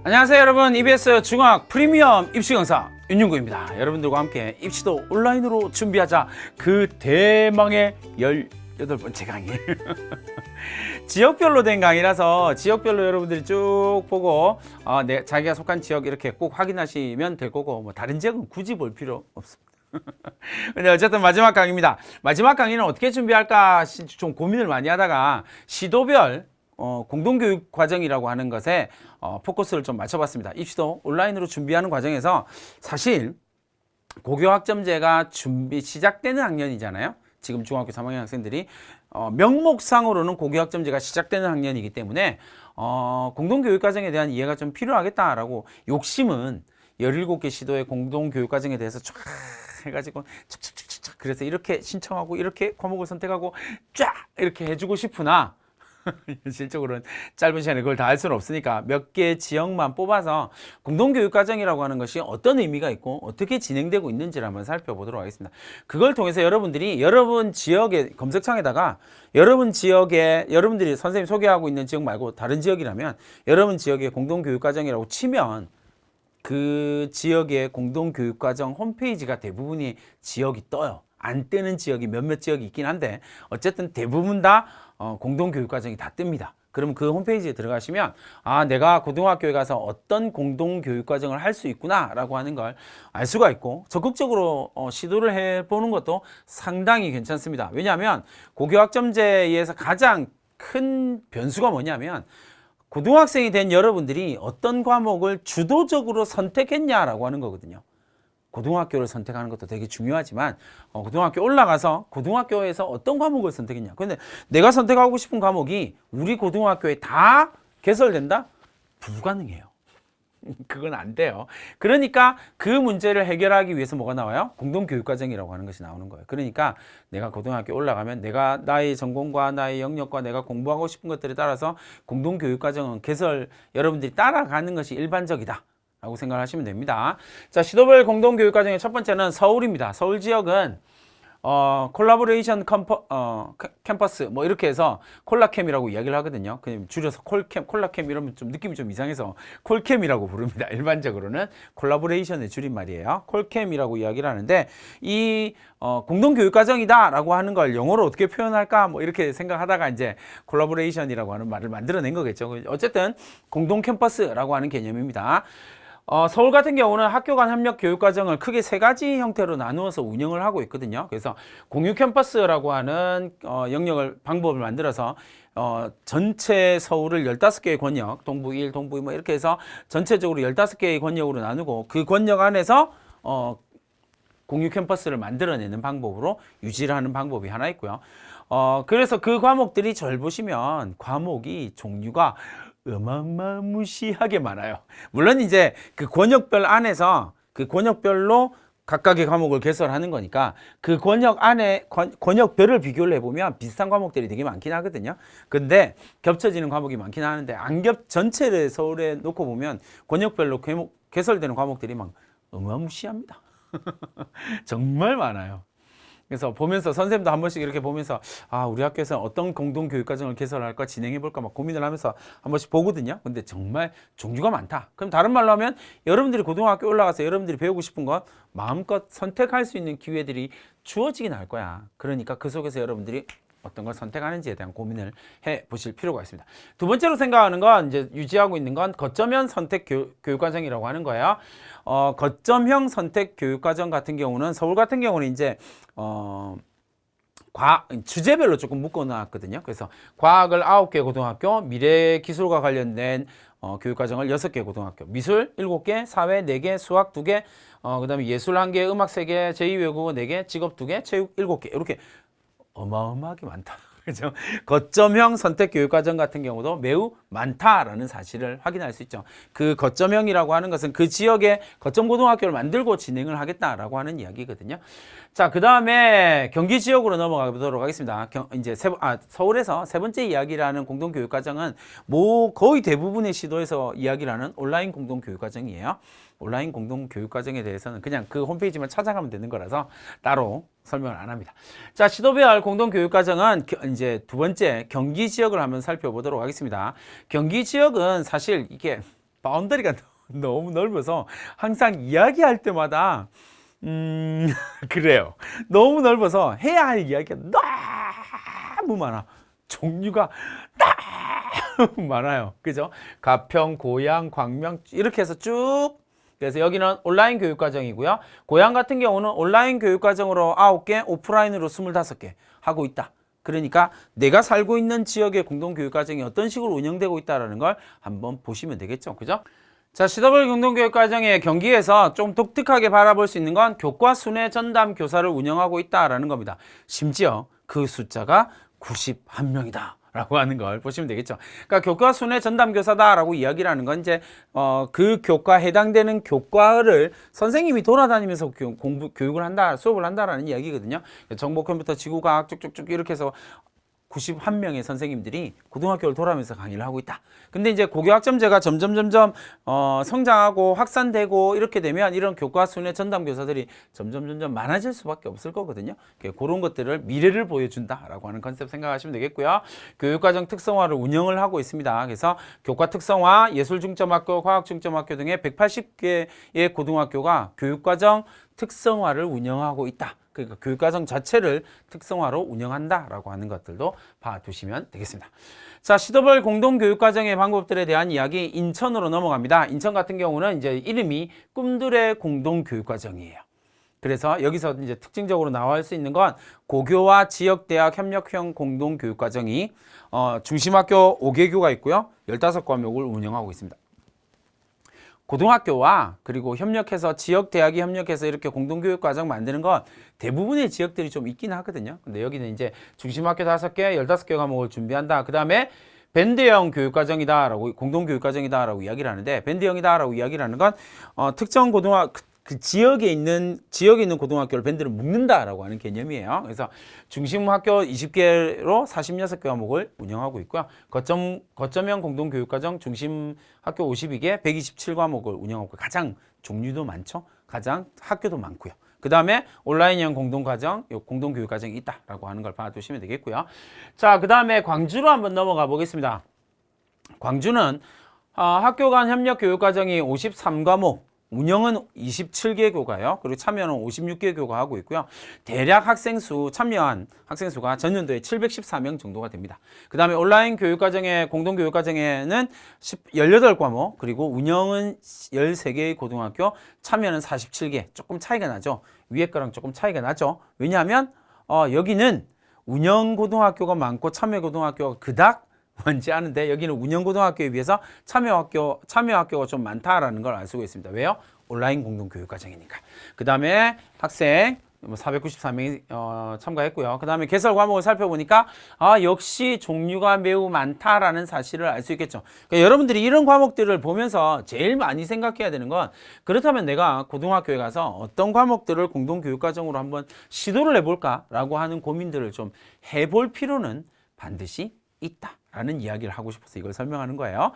안녕하세요 여러분, EBS 중학 프리미엄 입시 강사 윤윤구입니다. 여러분들과 함께 입시도 온라인으로 준비하자, 그 대망의 18번째 강의 지역별로 된 강의라서 지역별로 여러분들이 쭉 보고 자기가 속한 지역 이렇게 꼭 확인하시면 될 거고, 뭐 다른 지역은 굳이 볼 필요 없습니다. 근데 어쨌든 마지막 강의입니다. 마지막 강의는 어떻게 준비할까 좀 고민을 많이 하다가 시도별 공동교육 과정이라고 하는 것에 포커스를 좀 맞춰봤습니다. 입시도 온라인으로 준비하는 과정에서 사실 고교학점제가 시작되는 학년이잖아요. 지금 중학교 3학년 학생들이 명목상으로는 고교학점제가 시작되는 학년이기 때문에 공동교육 과정에 대한 이해가 좀 필요하겠다라고, 욕심은 17개 시도의 공동교육 과정에 대해서 쫙 해가지고 촥촥촥촥 그래서 이렇게 신청하고 이렇게 과목을 선택하고 쫙 이렇게 해주고 싶으나 실적으로는 짧은 시간에 그걸 다 할 수는 없으니까 몇 개 지역만 뽑아서 공동교육과정이라고 하는 것이 어떤 의미가 있고 어떻게 진행되고 있는지를 한번 살펴보도록 하겠습니다. 그걸 통해서 여러분들이 여러분 지역의 검색창에다가 여러분들이 선생님 소개하고 있는 지역 말고 다른 지역이라면 여러분 지역의 공동교육과정이라고 치면 그 지역의 공동교육과정 홈페이지가 대부분이 지역이 떠요. 안 뜨는 지역이 몇몇 지역이 있긴 한데 어쨌든 대부분 다 공동교육과정이 다 뜹니다. 그럼 그 홈페이지에 들어가시면 내가 고등학교에 가서 어떤 공동교육과정을 할 수 있구나 라고 하는 걸 알 수가 있고, 적극적으로 시도를 해보는 것도 상당히 괜찮습니다. 왜냐하면 고교학점제에서 가장 큰 변수가 뭐냐면 고등학생이 된 여러분들이 어떤 과목을 주도적으로 선택했냐라고 하는 거거든요. 고등학교를 선택하는 것도 되게 중요하지만 고등학교 올라가서 고등학교에서 어떤 과목을 선택했냐. 근데 내가 선택하고 싶은 과목이 우리 고등학교에 다 개설된다? 불가능해요. 그건 안 돼요. 그러니까 그 문제를 해결하기 위해서 뭐가 나와요? 공동교육과정이라고 하는 것이 나오는 거예요. 그러니까 내가 고등학교 올라가면 내가 나의 전공과 나의 영역과 내가 공부하고 싶은 것들에 따라서 공동교육과정은 여러분들이 따라가는 것이 일반적이다 라고 생각하시면 됩니다. 자, 시도별 공동교육과정의 첫 번째는 서울입니다. 서울 지역은 콜라보레이션 캠퍼스 뭐 이렇게 해서 콜라캠이라고 이야기를 하거든요. 그냥 줄여서 콜라캠 이러면 좀 느낌이 좀 이상해서 콜캠이라고 부릅니다. 일반적으로는 콜라보레이션의 줄임말이에요. 콜캠이라고 이야기를 하는데, 이 공동교육과정이다 라고 하는 걸 영어로 어떻게 표현할까 뭐 이렇게 생각하다가 이제 콜라보레이션이라고 하는 말을 만들어낸 거겠죠. 어쨌든 공동캠퍼스라고 하는 개념입니다. 서울 같은 경우는 학교 간 협력 교육 과정을 크게 세 가지 형태로 나누어서 운영을 하고 있거든요. 그래서 공유 캠퍼스라고 하는 방법을 만들어서 전체 서울을 15개의 권역, 동부 1, 동부 2 뭐 이렇게 해서 전체적으로 15개의 권역으로 나누고 그 권역 안에서 공유 캠퍼스를 만들어내는 방법으로 유지를 하는 방법이 하나 있고요. 그래서 그 과목들이 절 보시면 과목이 종류가 어마무시하게 많아요. 물론 이제 그 권역별 안에서 그 권역별로 각각의 과목을 개설하는 거니까 그 권역 안에 권역별을 비교를 해보면 비슷한 과목들이 되게 많긴 하거든요. 근데 겹쳐지는 과목이 많긴 하는데 전체를 서울에 놓고 보면 권역별로 개설되는 과목들이 막 어마무시합니다. 정말 많아요. 그래서 보면서 선생님도 한 번씩 이렇게 보면서 우리 학교에서 어떤 공동교육과정을 개설할까 진행해볼까 막 고민을 하면서 한 번씩 보거든요. 근데 정말 종류가 많다. 그럼 다른 말로 하면 여러분들이 고등학교 올라가서 여러분들이 배우고 싶은 것 마음껏 선택할 수 있는 기회들이 주어지긴 할 거야. 그러니까 그 속에서 여러분들이 어떤 걸 선택하는지에 대한 고민을 해 보실 필요가 있습니다. 두 번째로 생각하는 건 이제 유지하고 있는 건 거점형 선택 교육과정이라고 하는 거예요. 거점형 선택 교육과정 같은 경우는 서울 같은 경우는 이제 주제별로 조금 묶어놨거든요. 그래서 과학을 9개 고등학교, 미래기술과 관련된 교육과정을 6개 고등학교, 미술 7개, 사회 4개, 수학 2개, 그 다음에 예술 1개, 음악 3개, 제2외국어 4개, 직업 2개, 체육 7개 이렇게 어마어마하게 많다. 그죠? 거점형 선택 교육과정 같은 경우도 매우 많다라는 사실을 확인할 수 있죠. 그 거점형이라고 하는 것은 그 지역에 거점 고등학교를 만들고 진행을 하겠다라고 하는 이야기거든요. 자, 그 다음에 경기 지역으로 넘어가 보도록 하겠습니다. 이제 서울에서 세 번째 이야기라는 공동교육과정은 거의 대부분의 시도에서 이야기를 하는 온라인 공동교육과정이에요. 온라인 공동교육과정에 대해서는 그냥 그 홈페이지만 찾아가면 되는 거라서 따로 설명을 안 합니다. 자, 시도별 공동교육과정은 이제 두 번째 경기 지역을 한번 살펴보도록 하겠습니다. 경기 지역은 사실 이게 바운더리가 너무 넓어서 항상 이야기할 때마다 그래요. 너무 넓어서 해야 할 이야기가 너무 많아. 종류가 너무 많아요. 그죠? 가평, 고양, 광명 이렇게 해서 쭉. 그래서 여기는 온라인 교육과정이고요. 고양 같은 경우는 온라인 교육과정으로 9개, 오프라인으로 25개 하고 있다. 그러니까 내가 살고 있는 지역의 공동교육과정이 어떤 식으로 운영되고 있다는 걸 한번 보시면 되겠죠. 그죠? 자, CW 공동교육과정의 경기에서 좀 독특하게 바라볼 수 있는 건 교과 순회 전담 교사를 운영하고 있다라는 겁니다. 심지어 그 숫자가 91명이다. 라고 하는 걸 보시면 되겠죠. 그러니까 교과 순회 전담 교사다라고 이야기를 하는 건 이제 그 교과 해당되는 교과를 선생님이 돌아다니면서 교육을 한다, 수업을 한다라는 이야기거든요. 정보 컴퓨터 지구과학 쭉쭉쭉 이렇게 해서 91명의 선생님들이 고등학교를 돌아가면서 강의를 하고 있다. 근데 이제 고교학점제가 점점 성장하고 확산되고 이렇게 되면 이런 교과 순회 전담 교사들이 점점 많아질 수밖에 없을 거거든요. 그런 것들을 미래를 보여준다라고 하는 컨셉 생각하시면 되겠고요. 교육과정 특성화를 운영을 하고 있습니다. 그래서 교과 특성화, 예술중점학교, 과학중점학교 등의 180개의 고등학교가 교육과정 특성화를 운영하고 있다. 그러니까 교육과정 자체를 특성화로 운영한다라고 하는 것들도 봐두시면 되겠습니다. 자, 시도별 공동교육과정의 방법들에 대한 이야기 인천으로 넘어갑니다. 인천 같은 경우는 이제 이름이 꿈들의 공동교육과정이에요. 그래서 여기서 이제 특징적으로 나올 수 있는 건 고교와 지역대학 협력형 공동교육과정이 중심학교 5개교가 있고요. 15과목을 운영하고 있습니다. 고등학교와 그리고 협력해서 지역 대학이 협력해서 이렇게 공동교육과정 만드는 건 대부분의 지역들이 좀 있긴 하거든요. 근데 여기는 이제 중심학교 5개, 15개 과목을 준비한다. 그 다음에 밴드형 교육과정이다라고 공동교육과정이다라고 이야기를 하는데 밴드형이다라고 이야기를 하는 건 특정 그 지역에 있는 고등학교를 밴드를 묶는다라고 하는 개념이에요. 그래서 중심 학교 20개로 46개 과목을 운영하고 있고요. 거점형 공동교육과정 중심 학교 52개, 127과목을 운영하고 가장 종류도 많죠. 가장 학교도 많고요. 그 다음에 온라인형 공동교육과정이 있다라고 하는 걸 봐두시면 되겠고요. 자, 그 다음에 광주로 한번 넘어가 보겠습니다. 광주는 학교 간 협력 교육과정이 53과목, 운영은 27개 교가요. 그리고 참여는 56개 교가 하고 있고요. 대략 참여한 학생 수가 전년도에 714명 정도가 됩니다. 그 다음에 온라인 교육과정의 공동교육과정에는 18과목, 그리고 운영은 13개의 고등학교, 참여는 47개. 조금 차이가 나죠. 위에 거랑 조금 차이가 나죠. 왜냐하면 여기는 운영고등학교가 많고 참여고등학교가 그닥 많지 않은데 여기는 운영고등학교에 비해서 참여학교가 좀 많다라는 걸 알 수가 있습니다. 왜요? 온라인 공동교육과정이니까. 그 다음에 학생 494명이 참가했고요. 그 다음에 개설 과목을 살펴보니까 역시 종류가 매우 많다라는 사실을 알 수 있겠죠. 그러니까 여러분들이 이런 과목들을 보면서 제일 많이 생각해야 되는 건 그렇다면 내가 고등학교에 가서 어떤 과목들을 공동교육과정으로 한번 시도를 해볼까라고 하는 고민들을 좀 해볼 필요는 반드시 있다라는 이야기를 하고 싶어서 이걸 설명하는 거예요.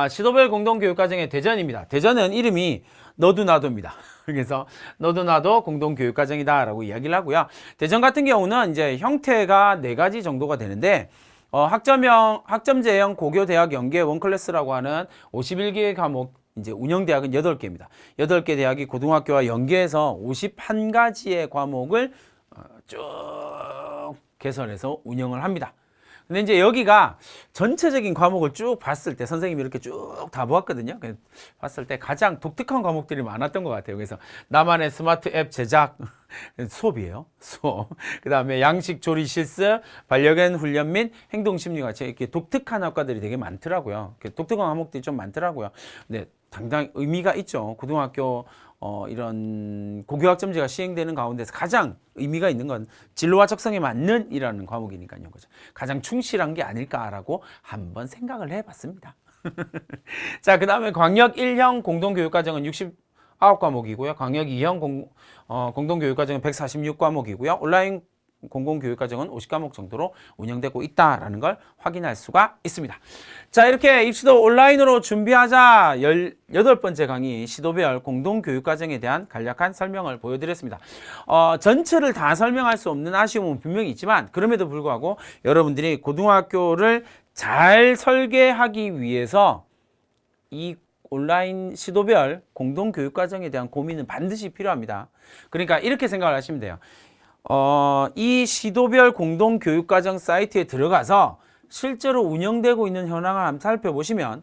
시도별 공동교육과정의 대전입니다. 대전은 이름이 너도 나도입니다. 그래서 너도 나도 공동교육과정이다 라고 이야기를 하고요. 대전 같은 경우는 이제 형태가 4가지 정도가 되는데 학점제형 고교대학 연계 원클래스라고 하는 51개의 과목, 이제 운영대학은 8개입니다. 8개 대학이 고등학교와 연계해서 51가지의 과목을 쭉 개설해서 운영을 합니다. 근데 이제 여기가 전체적인 과목을 쭉 봤을 때 선생님이 이렇게 쭉 다 보았거든요. 봤을 때 가장 독특한 과목들이 많았던 것 같아요. 그래서 나만의 스마트 앱 제작 수업이에요. 수업. 그 다음에 양식 조리 실습, 반려견 훈련 및 행동 심리가 이렇게 독특한 학과들이 되게 많더라고요. 독특한 과목들이 좀 많더라고요. 근데 당당히 의미가 있죠. 고등학교 이런 고교학점제가 시행되는 가운데서 가장 의미가 있는 건 진로와 적성에 맞는 이라는 과목이니까요. 그죠? 가장 충실한 게 아닐까라고 한번 생각을 해봤습니다. 자, 그 다음에 광역 1형 공동교육과정은 69과목이고요. 광역 2형 공동교육과정은 146과목이고요. 온라인 공공교육과정은 50과목 정도로 운영되고 있다라는 걸 확인할 수가 있습니다. 자, 이렇게 입시도 온라인으로 준비하자 18번째 강의 시도별 공동교육과정에 대한 간략한 설명을 보여드렸습니다. 전체를 다 설명할 수 없는 아쉬움은 분명히 있지만 그럼에도 불구하고 여러분들이 고등학교를 잘 설계하기 위해서 이 온라인 시도별 공동교육과정에 대한 고민은 반드시 필요합니다. 그러니까 이렇게 생각을 하시면 돼요. 이 시도별 공동교육과정 사이트에 들어가서 실제로 운영되고 있는 현황을 한번 살펴보시면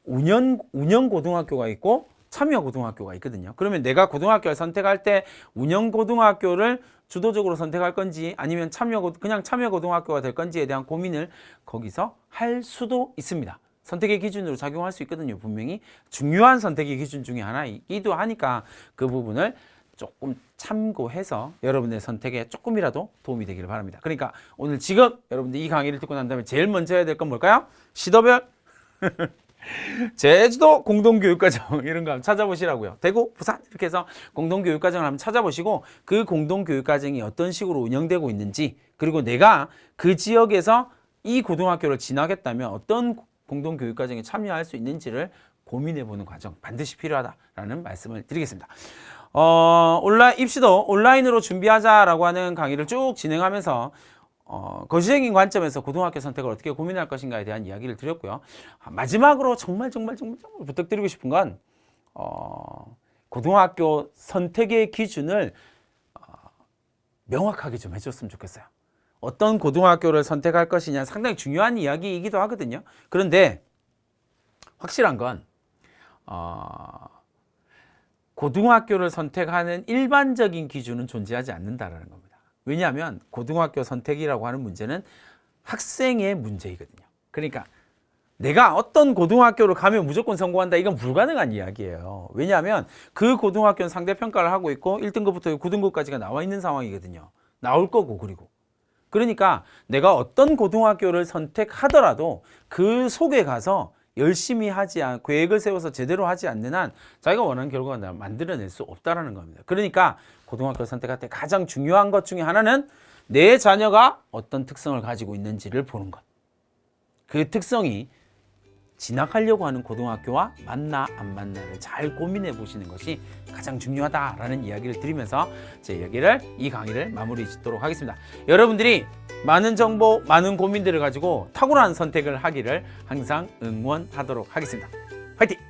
운영 고등학교가 있고 참여 고등학교가 있거든요. 그러면 내가 고등학교를 선택할 때 운영 고등학교를 주도적으로 선택할 건지 아니면 그냥 참여 고등학교가 될 건지에 대한 고민을 거기서 할 수도 있습니다. 선택의 기준으로 작용할 수 있거든요. 분명히 중요한 선택의 기준 중에 하나이기도 하니까 그 부분을 조금 참고해서 여러분의 선택에 조금이라도 도움이 되기를 바랍니다. 그러니까 오늘 지금 여러분들 이 강의를 듣고 난 다음에 제일 먼저 해야 될 건 뭘까요? 시도별 제주도 공동교육과정 이런 거 한번 찾아보시라고요. 대구, 부산 이렇게 해서 공동교육과정을 한번 찾아보시고 그 공동교육과정이 어떤 식으로 운영되고 있는지, 그리고 내가 그 지역에서 이 고등학교를 지나겠다면 어떤 공동교육과정에 참여할 수 있는지를 고민해보는 과정 반드시 필요하다라는 말씀을 드리겠습니다. 입시도 온라인으로 준비하자라고 하는 강의를 쭉 진행하면서 거시적인 관점에서 고등학교 선택을 어떻게 고민할 것인가에 대한 이야기를 드렸고요. 마지막으로 정말 부탁드리고 싶은 건 고등학교 선택의 기준을 명확하게 좀 해줬으면 좋겠어요. 어떤 고등학교를 선택할 것이냐 상당히 중요한 이야기이기도 하거든요. 그런데 확실한 건 고등학교를 선택하는 일반적인 기준은 존재하지 않는다는 겁니다. 왜냐하면 고등학교 선택이라고 하는 문제는 학생의 문제이거든요. 그러니까 내가 어떤 고등학교를 가면 무조건 성공한다, 이건 불가능한 이야기예요. 왜냐하면 그 고등학교는 상대평가를 하고 있고 1등급부터 9등급까지가 나와 있는 상황이거든요. 나올 거고. 그러니까 내가 어떤 고등학교를 선택하더라도 그 속에 가서 열심히 계획을 세워서 제대로 하지 않는 한 자기가 원하는 결과가 만들어낼 수 없다는 겁니다. 그러니까 고등학교 선택할 때 가장 중요한 것 중에 하나는 내 자녀가 어떤 특성을 가지고 있는지를 보는 것. 그 특성이 진학하려고 하는 고등학교와 맞나 안 맞나를 잘 고민해 보시는 것이 가장 중요하다라는 이야기를 드리면서 이 강의를 마무리 짓도록 하겠습니다. 여러분들이 많은 정보, 많은 고민들을 가지고 탁월한 선택을 하기를 항상 응원하도록 하겠습니다. 화이팅!